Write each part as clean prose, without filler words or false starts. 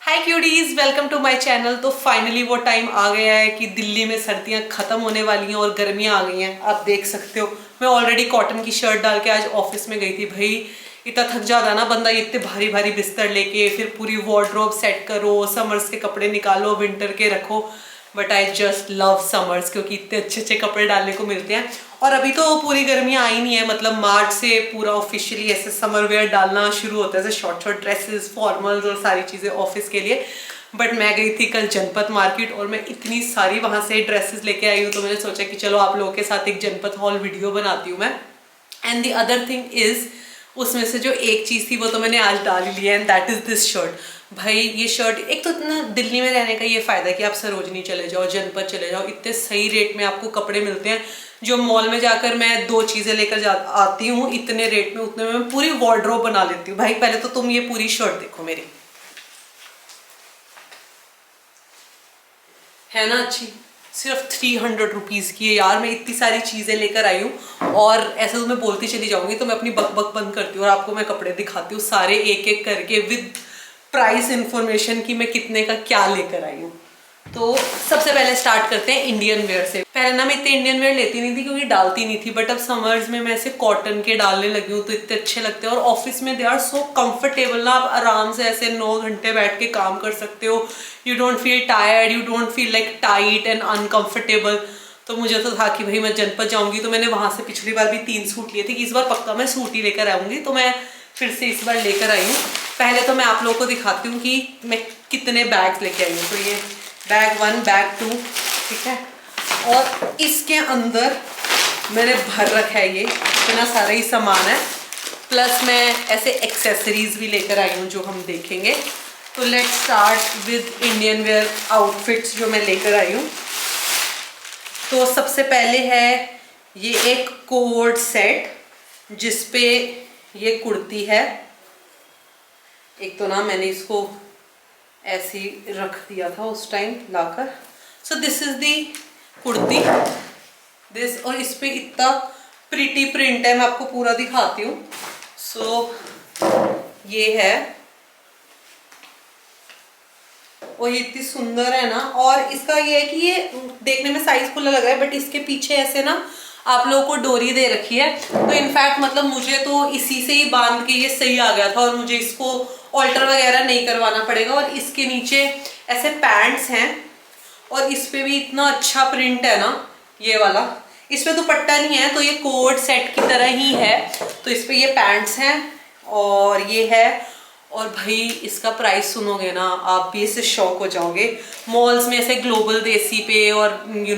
Hi cuties, welcome to my channel. तो finally वो time आ गया है कि दिल्ली में सर्दियां खत्म होने वाली हैं और गर्मियां आ गई हैं। आप देख सकते हो मैं ऑलरेडी कॉटन की शर्ट डाल के आज ऑफिस में गई थी। भाई इतना थक जाता ना बंदा, इतने भारी भारी बिस्तर लेके फिर पूरी वार्डरोब सेट करो, समर्स के कपड़े निकालो, विंटर के रखो। But I just love summers क्योंकि इतने अच्छे अच्छे कपड़े डालने को मिलते हैं। और अभी तो पूरी गर्मियां आई नहीं है, मतलब मार्च से पूरा ऑफिशियली ऐसे समर वेयर डालना शुरू होता है, जैसे शॉर्ट शॉर्ट ड्रेसेस, फॉर्मल्स और सारी चीज़ें ऑफिस के लिए। बट मैं गई थी कल जनपथ मार्केट और मैं इतनी सारी वहाँ से ड्रेसेस लेके आई हूँ, तो मैंने सोचा कि चलो आप लोगों के साथ एक जनपथ हॉल वीडियो बनाती हूँ मैं। And the other thing is, उसमें से जो एक चीज़ थी वो तो मैंने आज डाल ही ली है, and that is this shirt. भाई ये शर्ट, एक तो ना दिल्ली में रहने का ये फ़ायदा है कि आप सरोजनी चले जाओ, जनपथ चले जाओ, इतने सही रेट में आपको कपड़े मिलते हैं। जो मॉल में जाकर मैं दो चीज़ें लेकर आती हूँ इतने रेट में, उतने में मैं पूरी वार्डरोब बना लेती हूँ। भाई पहले तो तुम ये पूरी शर्ट देखो मेरी, है ना अच्छी? सिर्फ 300 रुपीज़ की है यार। मैं इतनी सारी चीज़ें लेकर आई हूँ और ऐसे तो मैं बोलती चली जाऊंगी तो मैं अपनी बक बक बंद करती हूँ और आपको मैं कपड़े दिखाती हूँ सारे एक एक करके विद प्राइस इंफॉर्मेशन की मैं कितने का क्या लेकर आई हूँ। तो सबसे पहले स्टार्ट करते हैं इंडियन वेयर से। पहले ना मैं इतने इंडियन वेयर लेती नहीं थी क्योंकि डालती नहीं थी, बट अब समर्स में मैं ऐसे कॉटन के डालने लगी हूँ तो इतने अच्छे लगते हैं और ऑफिस में दे आर सो कंफर्टेबल ना। आप आराम से ऐसे 9 घंटे बैठ के काम कर सकते हो। You don't feel tired, you don't feel like tight and uncomfortable. तो मुझे तो था कि भाई मैं जनपथ जाऊंगी तो मैंने वहां से पिछली बार भी 3 सूट लिए थे कि इस बार पक्का मैं सूट ही लेकर आऊंगी, तो मैं फिर से इस बार लेकर आई हूँ। पहले तो मैं आप लोगों को दिखाती हूँ कि मैं कितने बैग्स लेके आई हूँ। तो ये बैग 1, बैग 2, ठीक है, और इसके अंदर मैंने भर रखा है, ये इतना सारा ही सामान है। प्लस मैं ऐसे एक्सेसरीज भी लेकर आई हूँ जो हम देखेंगे। तो let's start with Indian wear outfits जो मैं लेकर आई हूँ। तो सबसे पहले है ये एक कोट सेट जिसपे ये कुर्ती है। एक तो ना मैंने इसको ऐसे ही रख दिया था उस time locker. So this is the kurti this, और इस पे इतना प्रिटी प्रिंट है, मैं आपको पूरा दिखाती हूँ। सो ये है और ये इतनी सुंदर है ना। और इसका ये है कि ये देखने में साइज खुला लग रहा है बट इसके पीछे ऐसे ना आप लोगों को डोरी दे रखी है। तो इनफैक्ट मतलब मुझे तो इसी से ही बांध के ये सही आ गया था और मुझे इसको ऑल्टर वगैरह नहीं करवाना पड़ेगा। और इसके नीचे ऐसे पैंट्स हैं और इस पे भी इतना अच्छा प्रिंट है ना, ये वाला। इस पे दुपट्टा नहीं है तो ये कोट सेट की तरह ही है। तो इस पे ये पैंट्स हैं और ये है। और भाई इसका प्राइस सुनोगे ना आप भी इससे शॉक हो जाओगे। मॉल्स में ऐसे ग्लोबल देसी पे और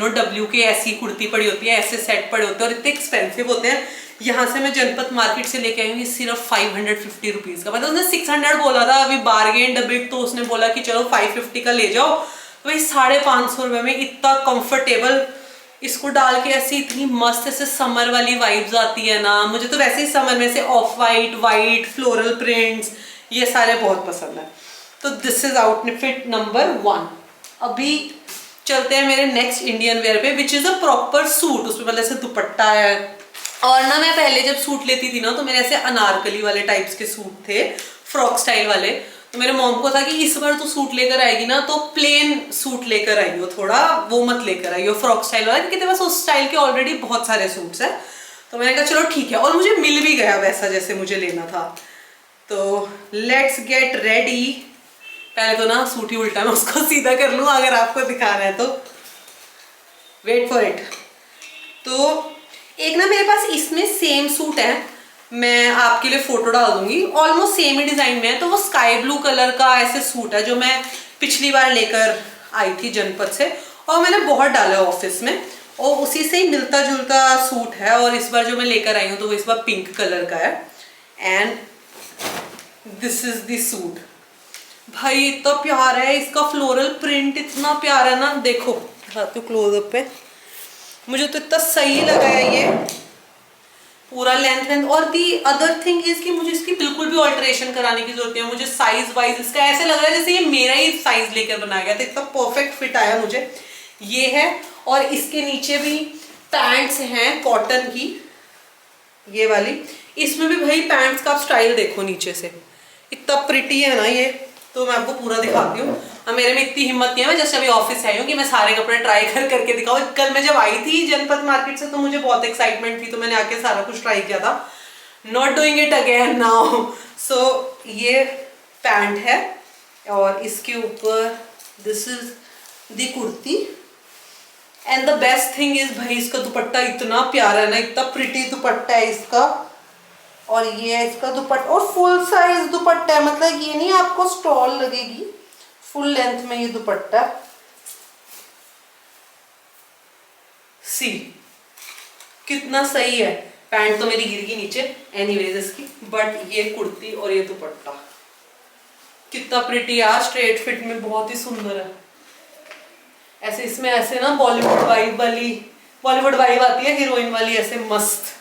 डब्ल्यू के ऐसी कुर्ती पड़ी होती है, ऐसे सेट पड़े होते हैं और इतने एक्सपेंसिव होते हैं। यहाँ से मैं जनपथ मार्केट से लेके आई हूँ सिर्फ 550 रुपीज़ का। मतलब उसने 600 बोला था, अभी बार्गेन डबिट तो उसने बोला कि चलो 550 का ले जाओ। तो भाई 550 रुपये में इतना कंफर्टेबल, इसको डाल के ऐसी इतनी मस्त ऐसे समर वाली वाइब्स आती है ना। मुझे तो वैसे ही समर में से of white, white, floral prints ये सारे बहुत पसंद है। तो दिस इज आउटफिट नंबर 1। अभी चलते हैं मेरे नेक्स्ट इंडियन वेयर पे which is a proper suit. उसमें मतलब ऐसे दुपट्टा है। और ना मैं पहले जब सूट लेती थी ना तो मेरे ऐसे अनारकली वाले टाइप्स के सूट थे, फ्रॉक स्टाइल वाले। तो मेरे मॉम को था कि इस बार तो सूट लेकर आएगी ना तो प्लेन सूट लेकर आई हो, थोड़ा वो मत लेकर आई हो फ्रॉक स्टाइल वाला, क्योंकि तेरे पास उस स्टाइल के ऑलरेडी बहुत सारे सूट्स हैं। तो मैंने कहा चलो ठीक है, और मुझे मिल भी गया वैसा जैसे मुझे लेना था। तो लेट्स गेट रेडी। पहले तो ना सूट ही उल्टा मैं उसको सीधा कर लूँ अगर आपको दिखाना है तो। Wait for it. तो एक ना मेरे पास इसमें सेम सूट है, मैं आपके लिए फोटो डाल दूंगी, ऑलमोस्ट सेम ही डिजाइन में है। तो वो स्काई ब्लू कलर का ऐसे सूट है जो मैं पिछली बार लेकर आई थी जनपथ से और मैंने बहुत डाला है ऑफिस में, और उसी से ही मिलता जुलता सूट है। और इस बार जो मैं लेकर आई हूँ तो वो इस बार पिंक कलर का है। And this is the suit. भाई इतना प्यारा है, इसका फ्लोरल प्रिंट इतना प्यारा है ना। देखो दिखाती हूँ क्लोजअप पे, मुझे तो इतना सही लगा है ये पूरा लेंथ। और दी अदर थिंग इज कि मुझे इसकी बिल्कुल भी ऑल्टरेशन कराने की जरूरत नहीं है। मुझे साइज वाइज इसका ऐसे लग रहा है जैसे ये मेरा ही साइज लेकर बनाया गया था, इतना परफेक्ट फिट आया मुझे। ये है और इसके नीचे भी पैंट्स हैं कॉटन की, ये वाली। इसमें भी भाई पैंट्स का स्टाइल देखो नीचे से, इतना प्रिटी है ना ये। तो तो मैं आपको पूरा दिखाती हूँ। अब मेरे में इतनी हिम्मत नहीं है, मैं जस्ट अभी ऑफिस आई हूँ कि मैं सारे कपड़े ट्राई करके दिखाऊँ। कल मैं जब आई थी जनपद मार्केट से तो मुझे बहुत एक्साइटमेंट थी, तो मैंने आके सारा कुछ ट्राई किया था। Not doing it again now. So ये पैंट है और इसके ऊपर this is the kurti. And the best thing is भाई इसका दुपट्टा इतना प्यारा है ना, इतना प्रिटी दुपट्टा है इसका। और ये है इसका दुपट्टा, और फुल साइज दुपट्टा है, मतलब ये नहीं आपको स्टॉल लगेगी, फुल लेंथ में ये दुपट्टा। सी कितना सही है। पैंट तो मेरी गिर गई नीचे एनीवेज इसकी, बट ये कुर्ती और ये दुपट्टा कितना प्रिटी है, स्ट्रेट फिट में बहुत ही सुंदर है। ऐसे इसमें ऐसे ना बॉलीवुड वाइब आती है, हीरोइन वाली ऐसे मस्त।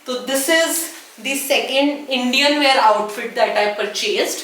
तो this is the second Indian wear outfit that I purchased.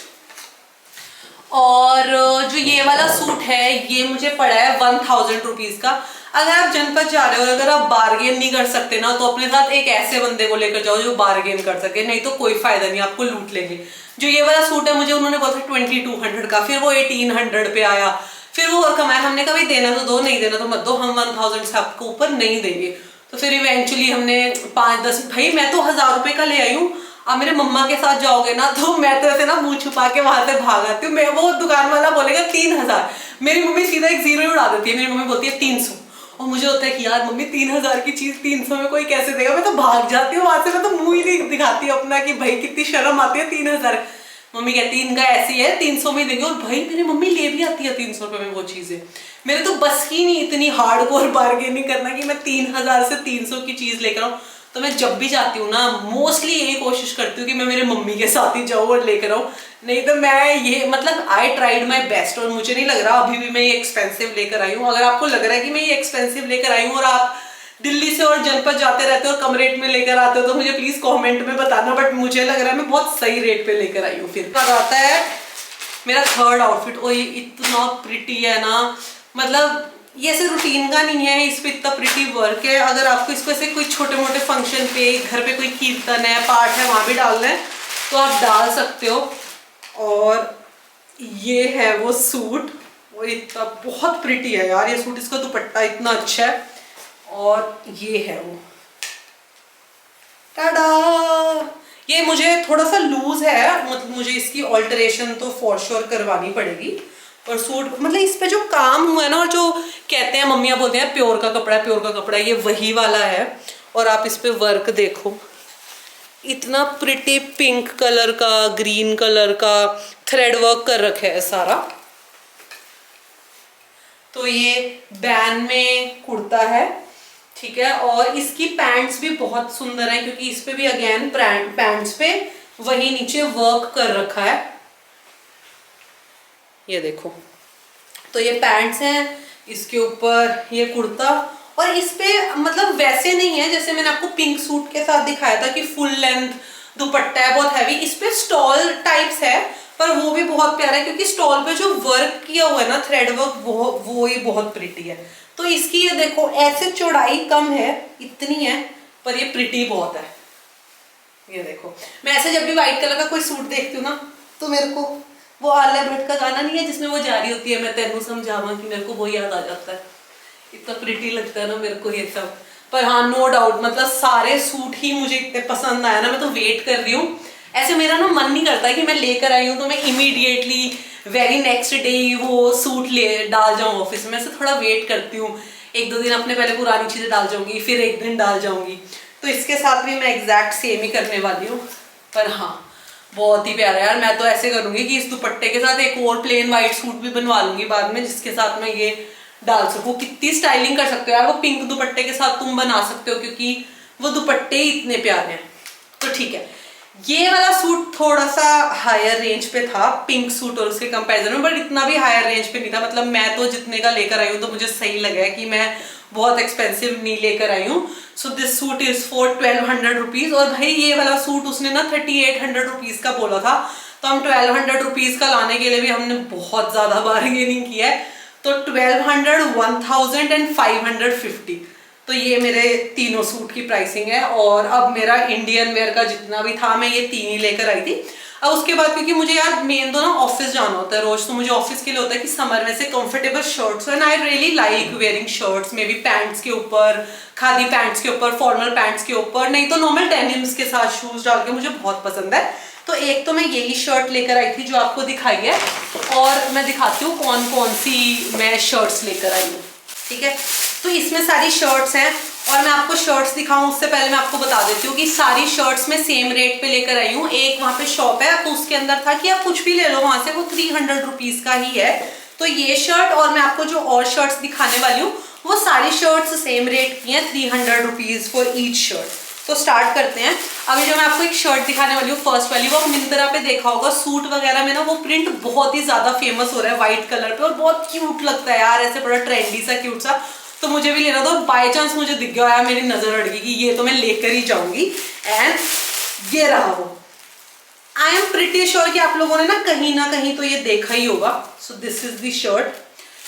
और जो ये वाला सूट है ये मुझे पड़ा है 1000 रुपीज का। अगर आप जनपद जा रहे हो और अगर आप बार्गेन नहीं कर सकते ना, तो अपने साथ एक ऐसे बंदे को लेकर जाओ जो बार्गेन कर सके, नहीं तो कोई फायदा नहीं, आपको लूट लेंगे। जो ये वाला सूट है मुझे उन्होंने बोला था 2200 का, फिर वो 1800 पे आया, फिर वो और कमाया। हमने कभी देना तो दो, नहीं देना तो मत दो, हम 1000 से आपको ऊपर नहीं देंगे। तो फिर इवेंचुअली हमने 5-10, भाई मैं तो 1000 रुपए का ले आई हूँ। अब मेरे मम्मा के साथ जाओगे ना तो मैं तो ऐसे ना मुंह छुपा के वहां से भाग आती हूँ। मैं वो दुकान वाला बोलेगा 3000, मेरी मम्मी सीधा एक जीरो उड़ा देती है, मेरी मम्मी बोलती है 300, और मुझे होता है कि यार मम्मी 3000 की चीज 300 में कोई कैसे देगा। मैं तो भाग जाती हूँ वहां से, मैं तो मुंह ही नहीं दिखाती अपना कि भाई कितनी शर्म आती है। 3000 मम्मी कहती है इनका ऐसी है 300 में देंगे, और भाई मेरी मम्मी ले भी आती है 300 रुपए में वो चीजें। मेरे तो बस की नहीं इतनी हार्डकोर बार्गेनिंग करना कि मैं 3000 से 300 की चीज लेकर आऊँ। तो मैं जब भी जाती हूँ ना मोस्टली यही कोशिश करती हूँ कि मैं मेरे मम्मी के साथ ही जाऊँ और लेकर आऊँ, नहीं तो मैं ये मतलब आई ट्राइड माई बेस्ट। और मुझे नहीं लग रहा अभी भी मैं ये एक्सपेंसिव लेकर आई हूँ। अगर आपको लग रहा है कि मैं ये एक्सपेंसिव लेकर आई हूँ और आप दिल्ली से और जनपद जाते रहते हो और कम रेट में लेकर आते हो, तो मुझे प्लीज कमेंट में बताना। बट मुझे लग रहा है मैं बहुत सही रेट पे लेकर आई हूँ। फिर आता है मेरा थर्ड आउटफिट। और ये इतना प्रिटी है ना, मतलब ये ऐसे रूटीन का नहीं है, इस पे इतना प्रिटी वर्क है। अगर आपको इसको ऐसे कोई छोटे मोटे फंक्शन पे, घर पे कोई कीर्तन है, पाठ है, वहां भी डालना है तो आप डाल सकते हो। और ये है वो सूट, और इतना बहुत प्रिटी है यार ये सूट। इसका दुपट्टा इतना अच्छा है, और ये है वो टाडा। ये मुझे थोड़ा सा लूज है, मतलब मुझे इसकी ऑल्टरेशन तो फॉर श्योर करवानी पड़ेगी। और सूट मतलब इस पे जो काम हुआ है ना, और जो कहते हैं मम्मियाँ बोलते हैं प्योर का कपड़ा है, प्योर का कपड़ा है, ये वही वाला है। और आप इस पे वर्क देखो, इतना प्रिटी पिंक कलर का, ग्रीन कलर का थ्रेड वर्क कर रखा है सारा। तो ये बैन में कुर्ता है, ठीक है। और इसकी पैंट्स भी बहुत सुंदर है, क्योंकि इस पे भी अगेन पैंट्स पे वही नीचे वर्क कर रखा है, ये देखो। तो ये पैंट्स हैं, इसके ऊपर ये कुर्ता। और इस पे मतलब वैसे नहीं है जैसे मैंने आपको पिंक सूट के साथ दिखाया था कि फुल लेंथ दुपट्टा है बहुत हैवी। इस पे स्टॉल टाइप्स है, पर वो भी बहुत प्यारा है, क्योंकि स्टॉल पे जो वर्क किया हुआ है ना, थ्रेड वर्क, वो ही बहुत प्रिटी है। तो इसकी ये देखो ऐसे चौड़ाई कम है, इतनी है, पर ये प्रिटी बहुत है। ये देखो, मैं ऐसे जब भी व्हाइट कलर का कोई सूट देखती हूँ ना, तो मेरे को वो आलिया भट्ट का गाना नहीं है जिसमें वो जा रही होती है, मैं तेनू समझावा, कि मेरे को वो याद आ जाता है। इतना प्रिटी लगता है ना मेरे को ये सब। पर हाँ, नो डाउट, मतलब सारे सूट ही मुझे इतने पसंद आया ना, मैं तो वेट कर रही हूँ। ऐसे मेरा ना मन नहीं करता कि मैं लेकर आई हूँ तो मैं इमीडिएटली वेरी नेक्स्ट डे वो सूट ले डाल जाऊँ ऑफिस में। ऐसे थोड़ा वेट करती हूँ, 1-2 दिन अपने पहले पुरानी चीजें डाल जाऊंगी, फिर एक दिन डाल जाऊंगी। तो इसके साथ भी मैं एग्जैक्ट सेम ही करने वाली हूँ। पर हाँ, बहुत ही प्यारा यार। मैं तो ऐसे करूंगी कि इस दुपट्टे के साथ एक और प्लेन व्हाइट सूट भी बनवा लूंगी बाद में, जिसके साथ मैं ये डाल सकूं। कितनी स्टाइलिंग कर सकते हो यार, वो पिंक दुपट्टे के साथ तुम बना सकते हो, क्योंकि वो दुपट्टे ही इतने प्यारे हैं। तो ठीक है, ये वाला सूट थोड़ा सा हायर रेंज पे था, पिंक सूट और उसके कंपैरिजन में, बट इतना भी हायर रेंज पे नहीं था। मतलब मैं तो जितने का लेकर आई हूँ तो मुझे सही लगा है कि मैं बहुत एक्सपेंसिव नहीं लेकर आई हूँ। So this suit is for 1200 rupees. और भाई ये वाला सूट उसने ना 3800 रुपीज का बोला था, तो हम 1200 रुपीज का लाने के लिए भी हमने बहुत ज्यादा बार्गेनिंग किया है। तो 1200, 1000 एंड 550, तो ये मेरे तीनों सूट की प्राइसिंग है। और अब मेरा इंडियन वेयर का जितना भी था, मैं ये 3 ही लेकर आई थी। अब उसके बाद क्योंकि मुझे यार मेन तो ना ऑफिस जाना होता है रोज, तो मुझे ऑफिस के लिए होता है कि समर में से comfortable shirts, and I really like wearing shirts, may be pants के ऊपर, खादी पैंट्स के ऊपर, फॉर्मल पैंट्स के ऊपर, नहीं तो नॉर्मल डेनिम्स के साथ शूज डाल के मुझे बहुत पसंद है। तो एक तो मैं यही शर्ट लेकर आई थी जो आपको दिखाई है, और मैं दिखाती हूँ कौन कौन सी मैं शर्ट्स लेकर आई हूँ, ठीक है। तो इसमें सारी शर्ट्स हैं, और मैं आपको शर्ट्स दिखाऊं उससे पहले मैं आपको बता देती हूँ कि सारी शर्ट्स मैं सेम रेट पे लेकर आई हूँ। एक वहां पे शॉप है तो उसके अंदर था कि आप कुछ भी ले लो वहां से, वो 300 रुपीज का ही है। तो ये शर्ट और मैं आपको जो और शर्ट्स दिखाने वाली हूँ वो सारी शर्ट्स सेम रेट की हैं, 300 रुपीज फॉर ईच शर्ट। तो स्टार्ट करते हैं। अभी जो मैं आपको एक शर्ट दिखाने वाली हूँ फर्स्ट वाली, वो मिंत्रा पे देखा होगा, सूट वगैरह में ना वो प्रिंट बहुत ही ज्यादा फेमस हो रहा है व्हाइट कलर पे, और बहुत क्यूट लगता है यार, ऐसे बड़ा ट्रेंडी सा क्यूट सा। तो मुझे भी लेना था, बाय चांस मुझे दिख गया यार, मेरी नजर अड़ गई कि ये तो मैं लेकर ही जाऊंगी, एंड ये रहा वो। आई एम प्रिटी श्योर कि आप लोगों ने ना कहीं तो ये देखा ही होगा। So this is the shirt,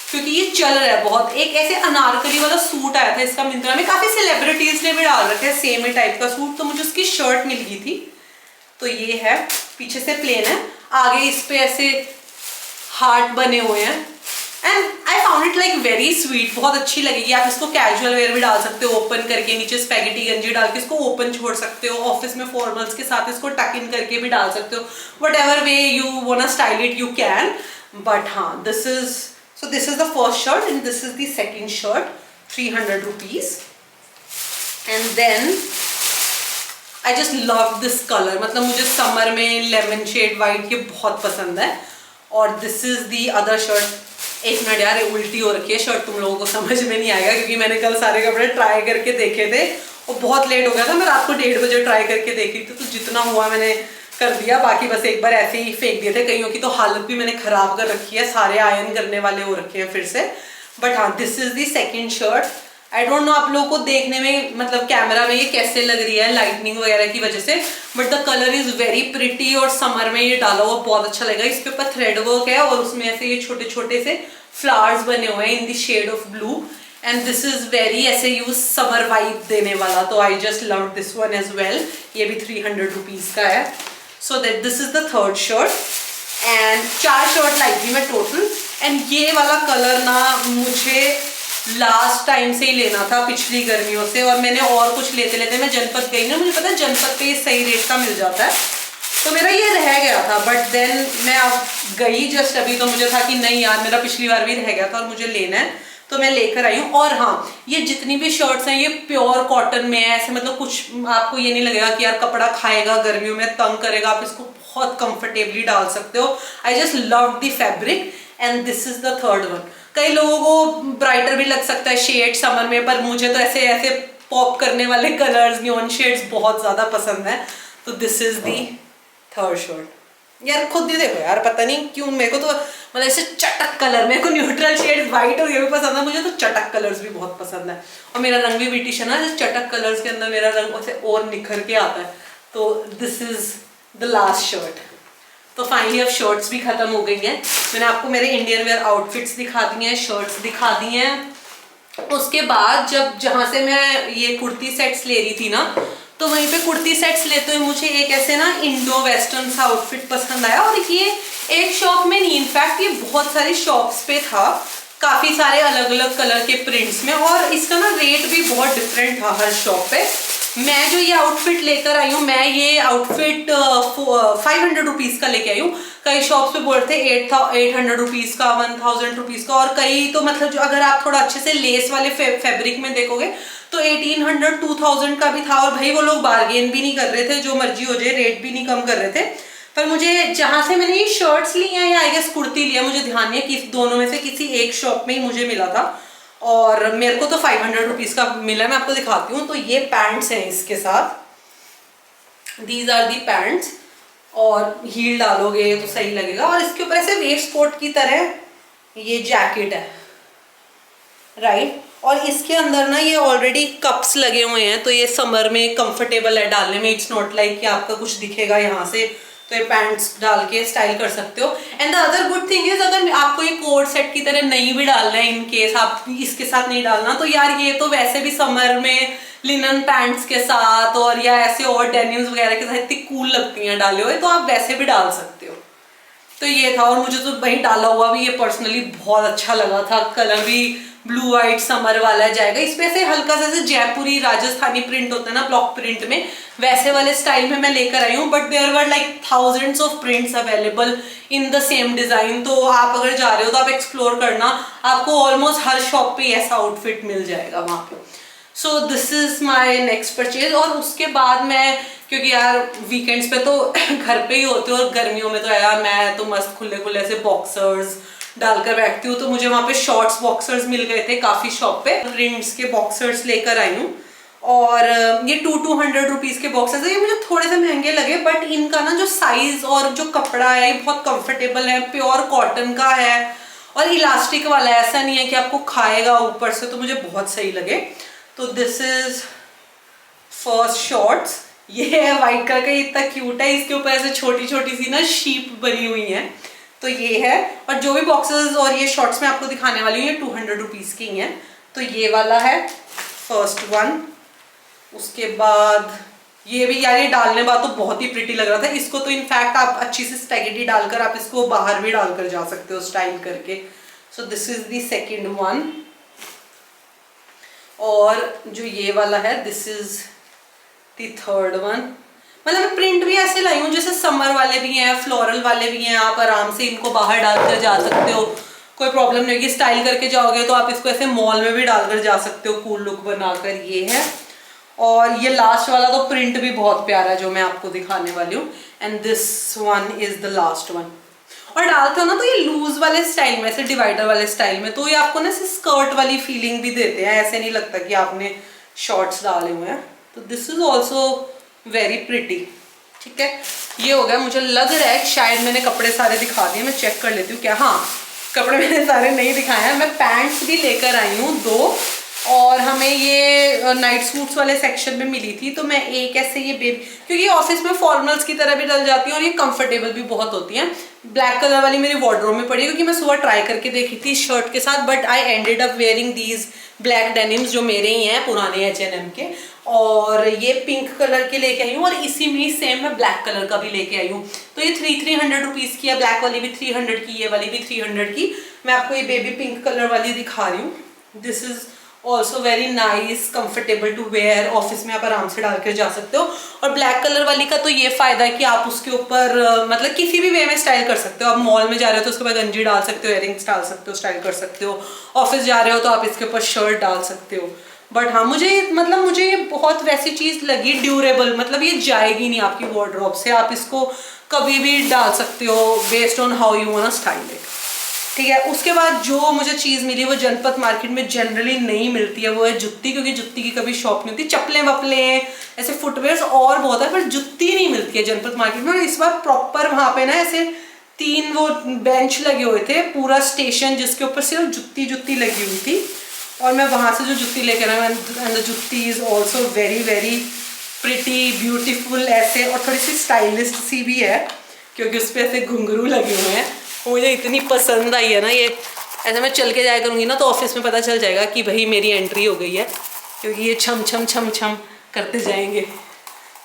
क्योंकि ये चल रहा है बहुत। एक ऐसे अनारकली वाला सूट आया था इसका मिंत्रा में, काफी सेलिब्रिटीज ने भी डाल रखे हैं सेम ही टाइप का सूट, तो मुझे उसकी शर्ट मिल गई थी। तो ये है, पीछे से प्लेन है, आगे इस पे ऐसे हार्ट बने हुए हैं, and I found it like very sweet, बहुत अच्छी लगेगी। आप इसको कैजुअल वेयर भी डाल सकते हो, ओपन करके, नीचे स्पैगेटी गंजी डाल के इसको ओपन छोड़ सकते हो, ऑफिस में फॉर्मल्स के साथ इसको टक इन करके भी डाल सकते हो, what ever way you want style it you can. But हाँ, this is the first shirt and this is the second shirt, 300 rupees. And then I just love this color, मतलब मुझे समर में लेमन शेड वाइट ये बहुत पसंद है। और this is the other shirt। एक मिनट यार, उल्टी हो रखी है शर्ट, तुम लोगों को समझ में नहीं आएगा क्योंकि मैंने कल सारे कपड़े ट्राई करके देखे थे और बहुत लेट हो गया था। मैं रात को 1:30 बजे ट्राई करके देखी थी, तो जितना हुआ मैंने कर दिया, बाकी बस एक बार ऐसे ही फेंक दिए थे। कईयों की तो हालत भी मैंने खराब कर रखी है, सारे आयरन करने वाले हो रखे हैं फिर से। बट हाँ, this is the second shirt. I don't know आप लोगों को देखने में, मतलब कैमरा में ये कैसे लग रही है लाइटनिंग वगैरह की वजह से, but the colour is very pretty, और समर में ये डाला हुआ बहुत अच्छा लगेगा। इसके ऊपर थ्रेड वर्क है और उसमें ऐसे ये छोटे छोटे से फ्लावर्स बने हुए हैं in the shade of blue, and this is very ऐसे यूज समर वाइब देने वाला। तो I just love this one as well. ये भी 300 रुपीज का है। So that this is the third shirt, and 4 shirt लाई थी मैं टोटल। एंड ये वाला कलर ना मुझे लास्ट टाइम से ही लेना था, पिछली गर्मियों से, और मैंने और कुछ लेते लेते मैं जनपद गई ना, मुझे पता है जनपद पे ये सही रेट का मिल जाता है, तो मेरा ये रह गया था। बट देन मैं अब गई जस्ट अभी, तो मुझे था कि नहीं यार, मेरा पिछली बार भी रह गया था और मुझे लेना है, तो मैं लेकर आई हूँ। और हाँ, ये जितनी भी शर्ट्स हैं ये प्योर कॉटन में है, ऐसे मतलब कुछ आपको ये नहीं लगेगा कि यार कपड़ा खाएगा, गर्मियों में तंग करेगा, आप इसको बहुत कंफर्टेबली डाल सकते हो। आई just love the fabric, and this is the third one. कई लोगों को ब्राइटर भी लग सकता है शेड समर में, पर मुझे तो ऐसे ऐसे पॉप करने वाले कलर्स, न्यून शेड्स बहुत ज्यादा पसंद है। तो this is the third shirt. यार खुद ही देखो यार, पता नहीं क्यों मेरे को तो मतलब ऐसे चटक कलर, मेरे को न्यूट्रल शेड व्हाइट और ये भी पसंद है, मुझे तो चटक कलर्स भी बहुत पसंद है। और मेरा रंग भी ब्रिटिश है ना, जैसे चटक कलर्स के अंदर मेरा रंग ऐसे और निखर के आता है। तो this is the last shirt. तो फाइनली अब शर्ट्स भी खत्म हो गई हैं। मैंने आपको मेरे इंडियन वेयर आउटफिट्स दिखा दिए हैं, शर्ट्स दिखा दी हैं। उसके बाद जहां से मैं ये कुर्ती सेट्स ले रही थी ना, तो वहीं पे कुर्ती सेट्स लेते हुए मुझे एक ऐसे ना इंडो वेस्टर्न सा आउटफिट पसंद आया। और ये एक शॉप में नहीं, इनफैक्ट ये बहुत सारी शॉप्स पे था, काफी सारे अलग अलग कलर के प्रिंट्स में, और इसका ना रेट भी बहुत डिफरेंट था हर शॉप पे। मैं जो ये आउटफिट लेकर आई हूँ, मैं ये आउटफिट 500 रुपीज का लेके आई हूँ। कई शॉप्स पे बोल रहे थे 800 रुपीज का, 1000 रुपीज का, और कई तो मतलब जो अगर आप थोड़ा अच्छे से लेस वाले फैब्रिक में देखोगे तो 1800 2000 का भी था। और भाई वो लोग बार्गेन भी नहीं कर रहे थे, जो मर्जी हो जाए, रेट भी नहीं कम कर रहे थे। पर मुझे जहां से मैंने ये शर्ट्स ली हैं या आई गेस कुर्ती लिया, मुझे ध्यान नहीं है कि दोनों में से किसी एक शॉप में ही मुझे मिला था, और मेरे को तो 500 रुपीज का मिला। मैं आपको दिखाती हूँ। तो ये पैंट्स हैं इसके साथ, दीज आर दी पैंट्स, और हील डालोगे तो सही लगेगा। और इसके ऊपर ऐसे वेस्ट कोट की तरह ये जैकेट है, राइट। और इसके अंदर ना ये ऑलरेडी कप्स लगे हुए हैं, तो ये समर में कंफर्टेबल है डालने में। इट्स नॉट लाइक कि आपका कुछ दिखेगा यहाँ से, तो ये पैंट्स डाल के स्टाइल कर सकते हो। And the other good thing is, अगर आपको ये कोट सेट की तरह नहीं भी डालना है, इन केस आप इसके साथ नहीं डालना, तो यार ये तो वैसे भी समर में लिनन पैंट्स के साथ और या ऐसे और डेनिम्स वगैरह के साथ इतनी कूल लगती हैं डाले हुए, तो आप वैसे भी डाल सकते हो। तो ये था, और मुझे तो वही डाला हुआ भी ये पर्सनली बहुत अच्छा लगा था। कलर भी ब्लू वाइट समर वाला जाएगा इसमें, से हल्का सा जैसे जयपुरी राजस्थानी प्रिंट होता है ना ब्लॉक प्रिंट में, वैसे वाले स्टाइल में मैं लेकर आई हूँ। But there were like thousands of prints available in the same design. तो आप अगर जा रहे हो तो आप एक्सप्लोर करना, आपको ऑलमोस्ट हर शॉप पे ऐसा आउटफिट मिल जाएगा वहां पे। So this is my next purchase. और उसके बाद मैं, क्योंकि यार वीकेंड्स पे तो घर पे ही होते हो और गर्मियों में तो यार मैं तो मस्त खुले खुले से बॉक्सर्स डालकर बैठती हूँ, तो मुझे वहां पे शॉर्ट्स बॉक्सर्स मिल गए थे काफी शॉप पे। प्रिंट्स के बॉक्सर्स लेकर आई हूँ, और ये 200 रुपीज के बॉक्सर्स है। ये मुझे थोड़े से महंगे लगे, बट इनका ना जो साइज और जो कपड़ा है ये बहुत कंफर्टेबल है, प्योर कॉटन का है और इलास्टिक वाला है, ऐसा नहीं है कि आपको खाएगा ऊपर से, तो मुझे बहुत सही लगे। तो दिस इज फर्स्ट शॉर्ट्स। ये है व्हाइट कलर का, इतना क्यूट है, इसके ऊपर ऐसे छोटी छोटी सी ना शीप बनी हुई है। तो ये है, और जो भी बॉक्सेस और ये शॉर्ट्स मैं आपको दिखाने वाली हूँ ये 200 रुपीज की ही हैं। तो ये वाला है फर्स्ट वन। उसके बाद ये भी यार, ये डालने बाद तो बहुत ही प्रिटी लग रहा था। इसको तो इनफैक्ट आप अच्छी से स्पैगेटी डालकर आप इसको बाहर भी डालकर जा सकते हो स्टाइल करके। So this is the second one. और जो ये वाला है this is the third one. मतलब प्रिंट भी ऐसे लाई हूँ जैसे समर वाले भी हैं, फ्लोरल वाले भी हैं, आप आराम से इनको बाहर डालकर जा सकते हो, कोई प्रॉब्लम नहीं होगी। स्टाइल करके जाओगे तो आप इसको ऐसे मॉल में भी डालकर जा सकते हो कूल लुक बनाकर। ये है, और ये लास्ट वाला तो प्रिंट भी बहुत प्यारा है जो मैं आपको दिखाने वाली हूँ। And this one is the last one. और डालते हो ना तो ये लूज वाले स्टाइल में, ऐसे डिवाइडर वाले स्टाइल में, तो ये आपको ना स्कर्ट वाली फीलिंग भी देते हैं, ऐसे नहीं लगता कि आपने शॉर्ट्स डाले हुए हैं। तो this is also very pretty. ठीक है, ये हो गया। मुझे लग रहा है शायद मैंने कपड़े सारे दिखा दिए, मैं चेक कर लेती हूँ क्या। हाँ, कपड़े मैंने सारे नहीं दिखाए हैं। मैं पैंट्स भी लेकर आई हूँ 2, और हमें ये नाइट सूट्स वाले सेक्शन में मिली थी, तो मैं एक ऐसे ये बेबी, क्योंकि ऑफिस में फॉर्मल्स की तरह भी डल जाती हैं और ये कंफर्टेबल भी बहुत होती हैं। ब्लैक कलर वाली मेरी वार्डरोब में पड़ी है, क्योंकि मैं सुबह ट्राई करके देखी थी शर्ट के साथ, but I ended up wearing these black denims जो मेरे ही हैं पुराने H&M के। और ये पिंक कलर के लेके आई हूँ, और इसी में सेम मैं ब्लैक कलर का भी लेके आई हूँ। तो ये 300 रुपीज की है, ब्लैक वाली भी 300 की, ये वाली भी 300 की। मैं आपको ये बेबी पिंक कलर वाली दिखा रही हूँ। This is also very nice, comfortable to wear, office में आप आराम से डाल कर जा सकते हो। और ब्लैक कलर वाली का तो ये फायदा है कि आप उसके ऊपर मतलब किसी भी वे में स्टाइल कर सकते हो। आप मॉल में जा रहे हो तो उसके ऊपर गंजी डाल सकते हो, इयरिंग्स डाल सकते हो, स्टाइल कर सकते हो। ऑफिस जा रहे हो तो आप इसके ऊपर शर्ट डाल सकते हो। बट हाँ, मुझे ये बहुत वैसी चीज लगी, ड्यूरेबल, मतलब ये जाएगी नहीं आपकी वार्डरोब से, आप इसको कभी भी डाल सकते हो based on how you want style it. ठीक है, उसके बाद जो मुझे चीज मिली वो जनपद मार्केट में जनरली नहीं मिलती है, वो है जुत्ती, क्योंकि जुत्ती की कभी शॉप नहीं होती। चप्पलें वपले ऐसे फुटवेयर और बहुत है, पर जुत्ती नहीं मिलती है जनपद मार्केट में। और इस बार प्रॉपर वहां पे ना ऐसे 3 वो बेंच लगे हुए थे, पूरा स्टेशन जिसके ऊपर सिर्फ जुत्ती लगी हुई थी। और मैं वहां से जो जुत्ती लेकर आई, एंड द जुत्ती is also very very pretty beautiful ऐसे, और थोड़ी सी स्टाइलिस्ट सी भी है, क्योंकि उस पर ऐसे घुंघरू लगे हुए हैं। मुझे इतनी पसंद आई है ना ये, ऐसे मैं चल के जाया करूँगी ना तो ऑफिस में पता चल जाएगा कि भाई मेरी एंट्री हो गई है, क्योंकि ये छम छम छम छम करते जाएंगे।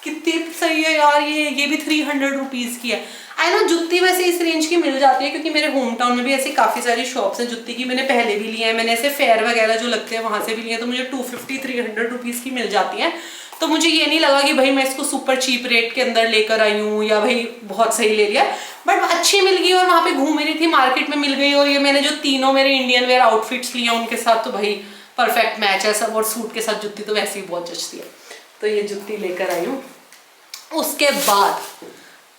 कितनी सही है यार, ये भी 300 रुपीज़ की है। आई नो जुत्ती वैसे इस रेंज की मिल जाती है, क्योंकि मेरे होम टाउन में भी ऐसी काफ़ी सारी शॉप्स हैं जुत्ती की। मैंने पहले भी लिए हैं, मैंने ऐसे फेयर वगैरह जो लगते हैं वहाँ से भी लिए हैं, तो मुझे 250-300 रुपीज़ की मिल जाती हैं। तो मुझे ये नहीं लगा कि भाई मैं इसको सुपर चीप रेट के अंदर लेकर आई हूँ या भाई बहुत सही ले लिया, बट अच्छी मिल गई और वहाँ पे घूम रही थी, मार्केट में मिल गई। और ये मैंने जो तीनों मेरे इंडियन वेयर आउटफिट्स लिए उनके साथ तो भाई परफेक्ट मैच है सब, और सूट के साथ जुत्ती तो वैसे ही बहुत जचती है। तो ये जुत्ती लेकर आई हूँ। उसके बाद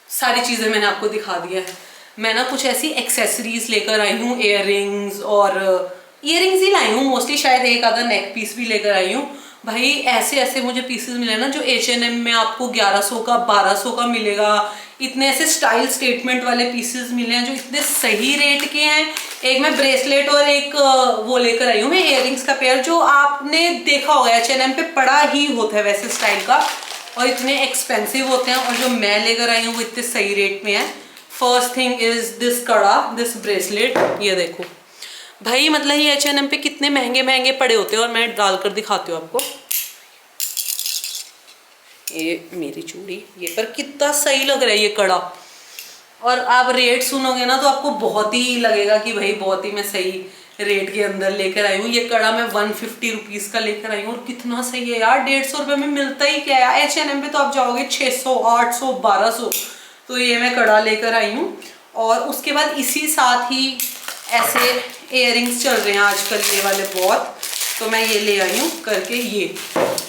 सारी चीज़ें मैंने आपको दिखा दिया है। मैं ना कुछ ऐसी एक्सेसरीज लेकर आई हूँ, इयररिंग्स, और इयररिंग्स ही लाई हूँ मोस्टली, शायद एक आधा नेक पीस भी लेकर आई हूँ। भाई ऐसे ऐसे मुझे पीसेस मिले ना जो H&M में आपको 1100 का 1200 का मिलेगा। इतने ऐसे स्टाइल स्टेटमेंट वाले पीसेस मिले हैं जो इतने सही रेट के हैं। एक मैं ब्रेसलेट और एक वो लेकर आई हूँ मैं इयररिंग्स का पेयर, जो आपने देखा होगा H&M पे पड़ा ही होता है वैसे स्टाइल का, और इतने एक्सपेंसिव होते हैं। और जो मैं लेकर आई हूँ वो इतने सही रेट में है। फर्स्ट थिंग इज दिस कड़ा, दिस ब्रेसलेट, ये देखो भाई, मतलब ये H&M पे कितने महंगे महंगे पड़े होते हैं, और मैं डालकर दिखाती हूँ आपको। ये मेरी चूड़ी, ये पर कितना सही लग रहा है ये कड़ा। और आप रेट सुनोगे ना तो आपको बहुत ही लगेगा कि भाई बहुत ही मैं सही रेट के अंदर लेकर आई हूँ। ये कड़ा मैं 150 रुपीज का लेकर आई हूँ और कितना सही है यार, 150 रुपये में मिलता ही क्या है। H&M पे तो आप जाओगे 600, 800, 1200। तो ये मैं कड़ा लेकर आई हूँ। और उसके बाद इसी साथ ही ऐसे इयररिंग्स चल रहे हैं आजकल ये वाले बहुत, तो मैं ये ले आई हूँ करके।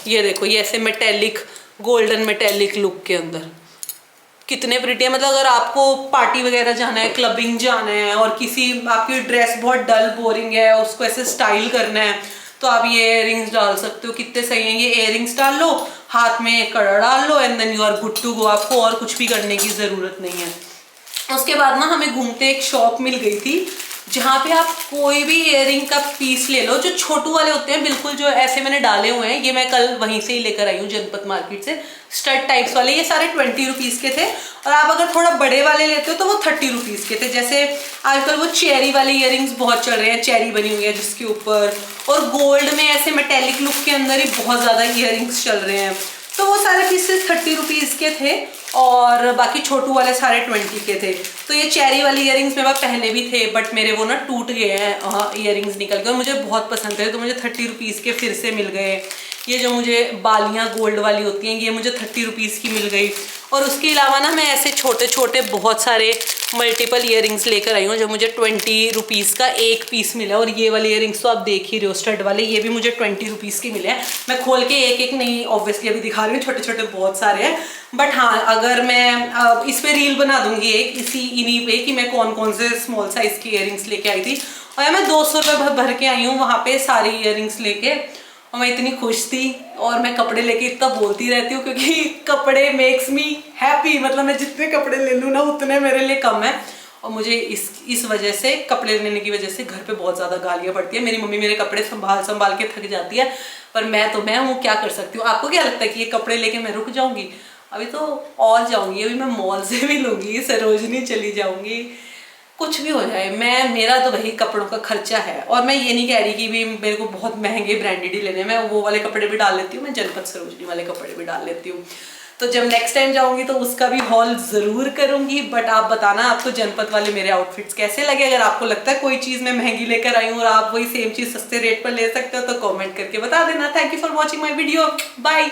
ये देखो, ये ऐसे मेटेलिक, गोल्डन मेटेलिक लुक के अंदर कितने प्रिटी है। मतलब अगर आपको पार्टी वगैरह जाना है, क्लबिंग जाना है और किसी आपकी ड्रेस बहुत डल बोरिंग है, उसको ऐसे स्टाइल करना है, तो आप ये इयररिंग्स डाल सकते हो। कितने सही हैं ये इयररिंग्स। डाल लो हाथ में, कड़ा डाल लो and then you are good to go. आपको और कुछ भी करने की जरूरत नहीं है। उसके बाद ना हमें घूमते एक शॉप मिल गई थी जहाँ पे आप कोई भी इयररिंग का पीस ले लो, जो छोटू वाले होते हैं बिल्कुल, जो ऐसे मैंने डाले हुए हैं, ये मैं कल वहीं से ही लेकर आई हूँ जनपद मार्केट से, स्टड टाइप्स वाले। ये सारे 20 रुपीज के थे। और आप अगर थोड़ा बड़े वाले लेते हो तो वो 30 रुपीज के थे। जैसे आजकल वो चेरी वाले इयररिंग्स बहुत चल रहे हैं, चेरी बनी हुई है जिसके ऊपर, और गोल्ड में ऐसे मेटेलिक लुक के अंदर ही बहुत ज्यादा इयररिंग्स चल रहे हैं। तो वो सारे पीसेस 30 रुपीज के थे और बाकी छोटू वाले सारे 20 के थे। तो ये चेरी वाले इयररिंग्स मेरे पास पहले भी थे, बट मेरे वो ना टूट गए हैं इयररिंग्स निकल के, और मुझे बहुत पसंद थे तो मुझे 30 रुपीज़ के फिर से मिल गए। ये जो मुझे बालियाँ गोल्ड वाली होती हैं ये मुझे 30 रुपीज़ की मिल गई। और उसके अलावा ना मैं ऐसे छोटे छोटे बहुत सारे मल्टीपल इयररिंग्स लेकर आई हूँ जो मुझे 20 रुपीज़ का एक पीस मिला। और ये वाले इयररिंग्स तो आप देख ही रहे हो, स्टड वाले, ये भी मुझे 20 रुपीज़ के मिले हैं। मैं खोल के एक एक नहीं ऑब्वियसली अभी दिखा रही हूँ, छोटे छोटे बहुत सारे हैं। बट हाँ, अगर मैं इस पे रील बना दूंगी एक इन्हीं पे कि मैं कौन कौन से स्मॉल साइज की इयररिंग्स लेके आई थी। और मैं 200 रुपये भर के आई हूँ वहाँ पे सारी इयररिंग्स लेके, और मैं इतनी खुश थी। और मैं कपड़े लेके इतना बोलती रहती हूँ क्योंकि कपड़े मेक्स मी हैप्पी। मतलब मैं जितने कपड़े ले लूँ ना उतने मेरे लिए कम है। और मुझे इस वजह से, कपड़े लेने की वजह से घर पे बहुत ज़्यादा गालियाँ पड़ती है। मेरी मम्मी मेरे कपड़े संभाल के थक जाती है, पर मैं हूँ, क्या कर सकती हूँ। आपको क्या लगता है कि ये कपड़े लेके मैं रुक जाऊँगी? अभी तो और जाऊँगी, अभी मैं मॉल से भी लूँगी, सरोजनी चली जाऊँगी, कुछ भी हो जाए। मेरा तो वही कपड़ों का खर्चा है। और मैं ये नहीं कह रही कि भी मेरे को बहुत महंगे ब्रांडेड ही लेने, मैं वो वाले कपड़े भी डाल लेती हूँ, मैं जनपद सरोजनी वाले कपड़े भी डाल लेती हूँ। तो जब नेक्स्ट टाइम जाऊंगी तो उसका भी हॉल जरूर करूंगी। बट आप बताना आपको जनपद वाले मेरे आउटफिट्स कैसे लगे। अगर आपको लगता है कोई चीज मैं महंगी लेकर आई हूँ और आप वही सेम चीज सस्ते रेट पर ले सकते हो तो कमेंट करके बता देना। Thank you for watching my video, bye.